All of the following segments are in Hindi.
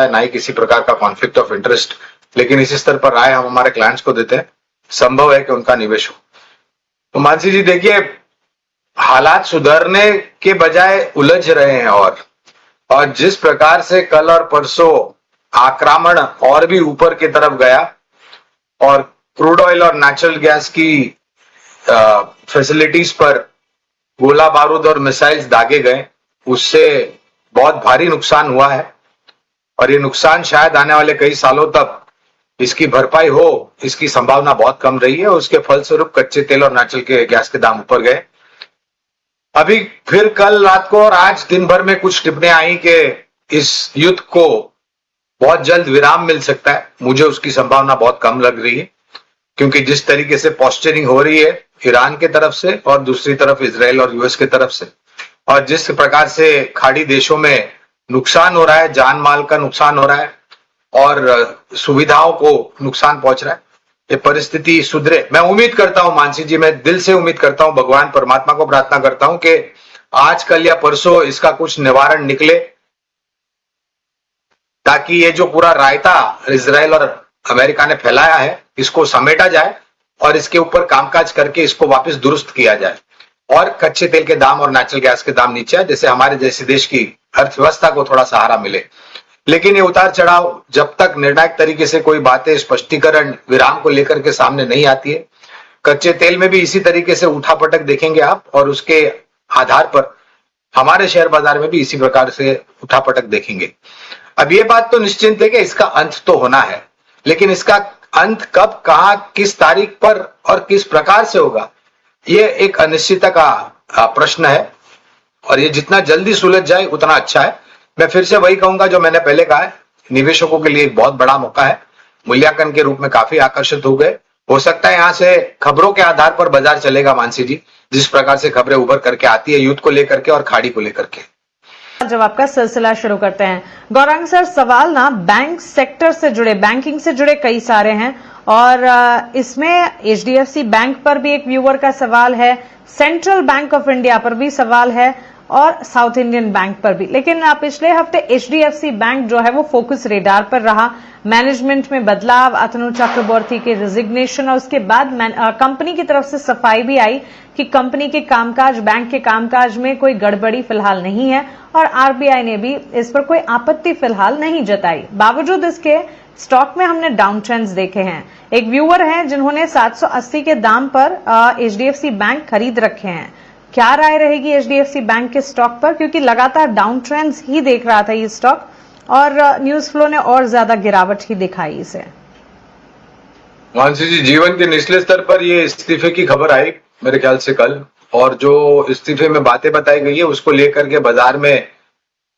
ना ही किसी प्रकार का कॉन्फ्लिक्ट ऑफ इंटरेस्ट, लेकिन इसी स्तर पर राय हम हमारे क्लाइंट्स को देते हैं, संभव है कि उनका निवेश हो। तो मानसी जी देखिए, हालात सुधरने के बजाय उलझ रहे हैं और जिस प्रकार से कल और परसों आक्रमण और भी ऊपर की तरफ गया और क्रूड ऑयल और नेचुरल गैस की फैसिलिटीज पर गोला बारूद और मिसाइल्स दागे गए, उससे बहुत भारी नुकसान हुआ है और ये नुकसान शायद आने वाले कई सालों तक इसकी भरपाई हो, इसकी संभावना बहुत कम रही है। उसके फलस्वरूप कच्चे तेल और नेचुरल गैस के दाम ऊपर गए। अभी फिर कल रात को और आज दिन भर में कुछ टिप्पणियां आई कि इस युद्ध को बहुत जल्द विराम मिल सकता है। मुझे उसकी संभावना बहुत कम लग रही है, क्योंकि जिस तरीके से पोस्चरिंग हो रही है ईरान की तरफ से और दूसरी तरफ इजराइल और यूएस की तरफ से, और जिस प्रकार से खाड़ी देशों में नुकसान हो रहा है, जान माल का नुकसान हो रहा है और सुविधाओं को नुकसान पहुंच रहा है, ये परिस्थिति सुधरे। मैं उम्मीद करता हूं मानसी जी, मैं दिल से उम्मीद करता हूं, भगवान परमात्मा को प्रार्थना करता हूं कि आज कल या परसों इसका कुछ निवारण निकले, ताकि ये जो पूरा रायता इजराइल और अमेरिका ने फैलाया है इसको समेटा जाए और इसके ऊपर कामकाज करके इसको वापस दुरुस्त किया जाए और कच्चे तेल के दाम और नेचुरल गैस के दाम नीचे आए, जैसे हमारे जैसे देश की अर्थव्यवस्था को थोड़ा सहारा मिले। लेकिन ये उतार चढ़ाव जब तक निर्णायक तरीके से कोई बातें, स्पष्टीकरण, विराम को लेकर के सामने नहीं आती है, कच्चे तेल में भी इसी तरीके से उठापटक देखेंगे आप, और उसके आधार पर हमारे शेयर बाजार में भी इसी प्रकार से उठापटक देखेंगे। अब ये बात तो निश्चिंत है कि इसका अंत तो होना है, लेकिन इसका अंत कब, कहां, किस तारीख पर और किस प्रकार से होगा, ये एक अनिश्चितता का प्रश्न है और ये जितना जल्दी सुलझ जाए उतना अच्छा है। मैं फिर से वही कहूंगा जो मैंने पहले कहा है, निवेशकों के लिए एक बहुत बड़ा मौका है, मूल्यांकन के रूप में काफी आकर्षित हो गए। हो सकता है यहां से खबरों के आधार पर बाजार चलेगा मानसी जी, जिस प्रकार से खबरें उभर करके आती है युद्ध को लेकर के और खाड़ी को लेकर के। जब आपका सिलसिला शुरू करते हैं गौरांग सर, सवाल ना बैंक सेक्टर से जुड़े, बैंकिंग से जुड़े कई सारे हैं और इसमें एचडीएफसी बैंक पर भी एक व्यूअर का सवाल है, सेंट्रल बैंक ऑफ इंडिया पर भी सवाल है और साउथ इंडियन बैंक पर भी। लेकिन पिछले हफ्ते एचडीएफसी बैंक जो है वो फोकस रेडार पर रहा। मैनेजमेंट में बदलाव, अतनु चक्रवर्ती के रिजिग्नेशन और उसके बाद कंपनी की तरफ से सफाई भी आई कि कंपनी के कामकाज, बैंक के कामकाज में कोई गड़बड़ी फिलहाल नहीं है और आरबीआई ने भी इस पर कोई आपत्ति फिलहाल नहीं जताई। बावजूद इसके स्टॉक में हमने डाउन ट्रेंड्स देखे हैं। एक व्यूअर हैं जिन्होंने 780 के दाम पर एचडीएफसी बैंक खरीद रखे हैं। क्या राय रहेगी एचडीएफसी बैंक के स्टॉक पर, क्योंकि लगातार डाउन ट्रेंड्स ही देख रहा था ये स्टॉक और न्यूज फ्लो ने और ज्यादा गिरावट ही दिखाई इसे। मानसी जी, जीवन के निचले स्तर पर ये इस्तीफे की खबर आई मेरे ख्याल से कल, और जो इस्तीफे में बातें बताई गई है उसको लेकर के बाजार में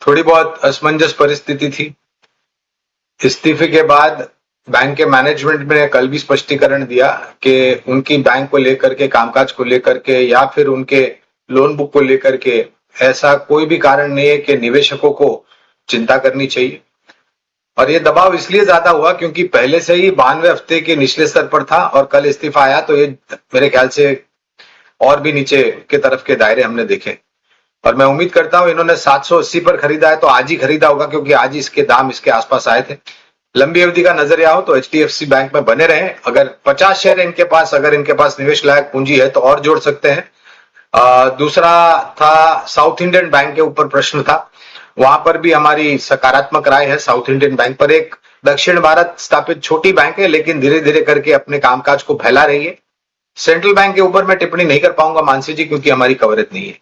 थोड़ी बहुत असमंजस परिस्थिति थी। इस्तीफे के बाद बैंक के मैनेजमेंट ने कल भी स्पष्टीकरण दिया कि उनकी बैंक को लेकर के, कामकाज को लेकर के या फिर उनके लोन बुक को लेकर के ऐसा कोई भी कारण नहीं है कि निवेशकों को चिंता करनी चाहिए। और ये दबाव इसलिए ज्यादा हुआ क्योंकि पहले से ही 92 हफ्ते के निचले स्तर पर था और कल इस्तीफा आया तो ये मेरे ख्याल से और भी नीचे के तरफ के दायरे हमने देखे। और मैं उम्मीद करता हूं इन्होंने 780 पर खरीदा है तो आज ही खरीदा होगा, क्योंकि आज ही इसके दाम इसके आसपास आए थे। लंबी अवधि का नजरिया हो तो एचडीएफसी बैंक में बने रहे। अगर 50 शेयर इनके पास, अगर इनके पास निवेश लायक पूंजी है तो और जोड़ सकते हैं। दूसरा था साउथ इंडियन बैंक के ऊपर प्रश्न था, वहां पर भी हमारी सकारात्मक राय है। साउथ इंडियन बैंक पर एक दक्षिण भारत स्थापित छोटी बैंक है, लेकिन धीरे धीरे करके अपने कामकाज को फैला रही है। सेंट्रल बैंक के ऊपर मैं टिप्पणी नहीं कर पाऊंगा मानसी जी, क्योंकि हमारी कवरेज नहीं है।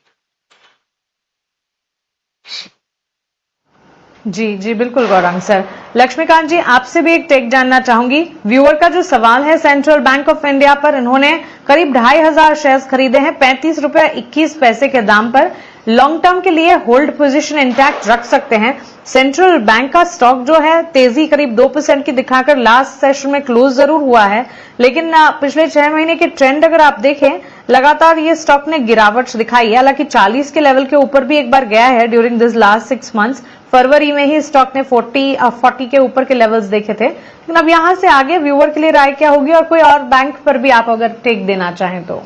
जी बिल्कुल गौरांग सर। लक्ष्मीकांत जी, आपसे भी एक टेक जानना चाहूंगी। व्यूअर का जो सवाल है सेंट्रल बैंक ऑफ इंडिया पर, इन्होंने करीब 2500 शेयर्स खरीदे हैं 35 रुपए 21 पैसे के दाम पर। लॉन्ग टर्म के लिए होल्ड पोजीशन इंटैक्ट रख सकते हैं। सेंट्रल बैंक का स्टॉक जो है तेजी करीब 2% की दिखाकर लास्ट सेशन में क्लोज जरूर हुआ है, लेकिन पिछले 6 महीने के ट्रेंड अगर आप देखें लगातार ये स्टॉक ने गिरावट दिखाई है। हालांकि 40 के लेवल के ऊपर भी एक बार गया है ड्यूरिंग दिस लास्ट 6 मंथ्स। फरवरी में ही स्टॉक ने 40 के ऊपर के लेवल्स देखे थे, लेकिन अब यहां से आगे व्यूअर के लिए राय क्या होगी और कोई और बैंक पर भी आप अगर टेक देना चाहें तो?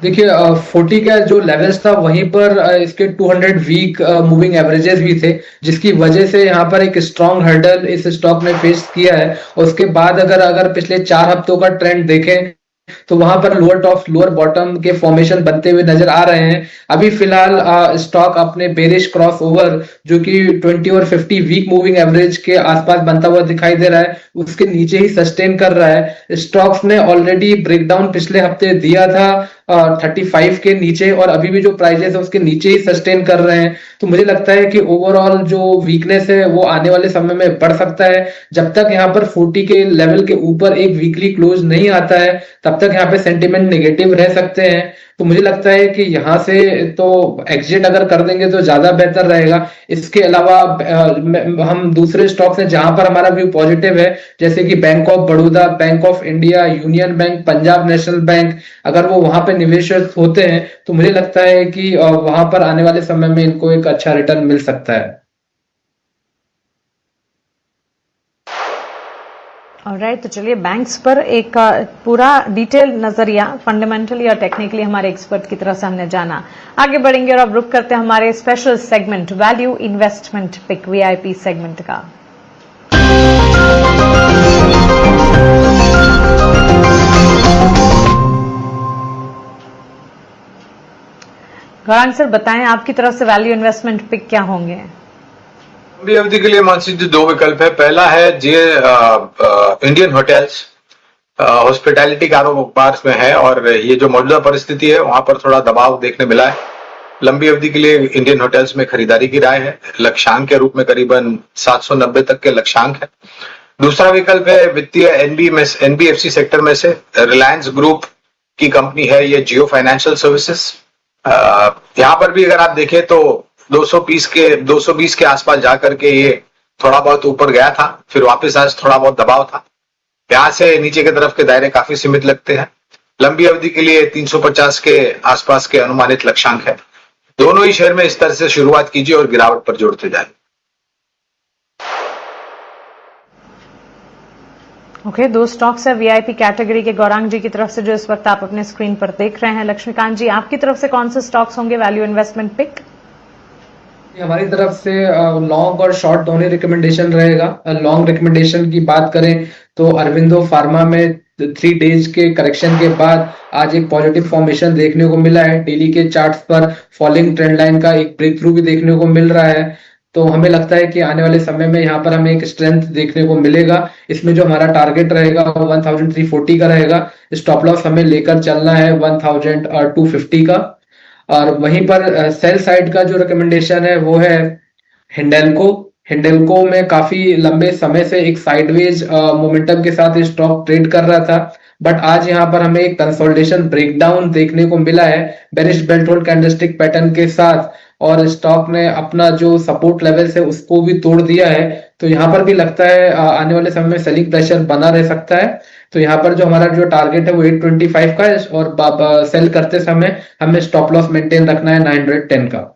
देखिए 40 का जो लेवल्स था वहीं पर इसके 200 वीक मूविंग एवरेजेस भी थे, जिसकी वजह से यहाँ पर एक स्ट्रॉन्ग हर्डल इस स्टॉक ने फेस किया है। और उसके बाद अगर अगर पिछले 4 हफ्तों का ट्रेंड देखें तो वहां पर लोअर टॉप लोअर बॉटम के फॉर्मेशन बनते हुए नजर आ रहे हैं। अभी फिलहाल स्टॉक अपने बेरिश क्रॉस ओवर जो कि 20 और 50 वीक मूविंग एवरेज के आसपास बनता हुआ दिखाई दे रहा है, उसके नीचे ही सस्टेन कर रहा है। स्टॉक्स ने ऑलरेडी ब्रेकडाउन पिछले हफ्ते दिया था 35 के नीचे, और अभी भी जो प्राइजेस है उसके नीचे ही सस्टेन कर रहे हैं। तो मुझे लगता है कि ओवरऑल जो वीकनेस है वो आने वाले समय में बढ़ सकता है। जब तक यहाँ पर 40 के लेवल के ऊपर एक वीकली क्लोज नहीं आता है तब तक यहाँ पे सेंटिमेंट नेगेटिव रह सकते हैं। तो मुझे लगता है कि यहाँ से तो एग्जिट अगर कर देंगे तो ज्यादा बेहतर रहेगा। इसके अलावा हम दूसरे स्टॉक्स हैं जहां पर हमारा व्यू पॉजिटिव है, जैसे कि bank of Baroda, bank of India, union bank, Punjab national bank. अगर वो वहां पे निवेश होते हैं तो मुझे लगता है कि वहां पर आने वाले समय में इनको एक अच्छा रिटर्न मिल सकता है। ऑलराइट, तो चलिए बैंक्स पर एक पूरा डिटेल नजरिया फंडामेंटली और टेक्निकली हमारे एक्सपर्ट की तरफ से हमने जाना। आगे बढ़ेंगे और अब रुक करते हैं हमारे special segment value investment pick VIP segment का। गौरांग सर बताएं, आपकी तरफ से वैल्यू इन्वेस्टमेंट पिक क्या होंगे? लंबी अवधि के लिए मानसी जी दो विकल्प है। पहला है इंडियन होटल्स, हॉस्पिटैलिटी कारोबार में है और ये जो मौजूदा परिस्थिति है वहां पर थोड़ा दबाव देखने मिला है। लंबी अवधि के लिए इंडियन होटल्स में खरीदारी की राय है। लक्ष्यांक के रूप में करीबन 790 तक के लक्ष्यांक है। दूसरा विकल्प है वित्तीय एनबीएफसी सेक्टर में से रिलायंस ग्रुप की कंपनी है ये जियो फाइनेंशियल सर्विसेज। यहाँ पर भी अगर आप देखें तो 220 के आसपास जाकर के ये थोड़ा बहुत ऊपर गया था, फिर वापस आज थोड़ा बहुत दबाव था। यहां से नीचे की तरफ के दायरे काफी सीमित लगते हैं। लंबी अवधि के लिए 350 के आसपास के अनुमानित लक्ष्यांक है। दोनों ही शेयर में इस तरह से शुरुआत कीजिए और गिरावट पर जोड़ते जाए। ओके, दो स्टॉक्स है वीआईपी कैटेगरी के गौरांग जी की तरफ से जो इस वक्त आप अपने स्क्रीन पर देख रहे हैं। लक्ष्मीकांत जी, आपकी तरफ से कौन से स्टॉक्स होंगे वैल्यू इन्वेस्टमेंट पिक? हमारी तरफ से लॉन्ग और शॉर्ट दोनों रिकमेंडेशन रहेगा। लॉन्ग रिकमेंडेशन की बात करें तो अरविंदो फार्मा में 3 डेज के करेक्शन के बाद आज एक पॉजिटिव फॉर्मेशन देखने को मिला है। डेली के चार्ट्स पर फॉलिंग ट्रेंड लाइन का एक ब्रेक थ्रू भी देखने को मिल रहा है। तो हमें लगता है कि आने वाले समय में यहाँ पर हमें एक स्ट्रेंथ देखने को मिलेगा। इसमें जो हमारा टारगेट रहेगा वो 1340 का रहेगा। स्टॉप लॉस हमें लेकर चलना है 1250 का। और वहीं पर सेल साइड का जो रिकमेंडेशन है वो है हिंडेल्को। हिंडेल्को में काफी लंबे समय से एक साइडवेज मोमेंटम के साथ स्टॉक ट्रेड कर रहा था, बट आज यहाँ पर हमें एक कंसोलिडेशन ब्रेकडाउन देखने को मिला है bearish belt hold candlestick pattern के साथ, और स्टॉक ने अपना जो सपोर्ट लेवल है उसको भी तोड़ दिया है। तो यहाँ पर भी लगता है आने वाले समय में सेलिंग प्रेशर बना रह सकता है। तो यहाँ पर जो हमारा जो टारगेट है वो 825 का है और सेल करते समय हमें स्टॉप लॉस मेंटेन रखना है 910 का।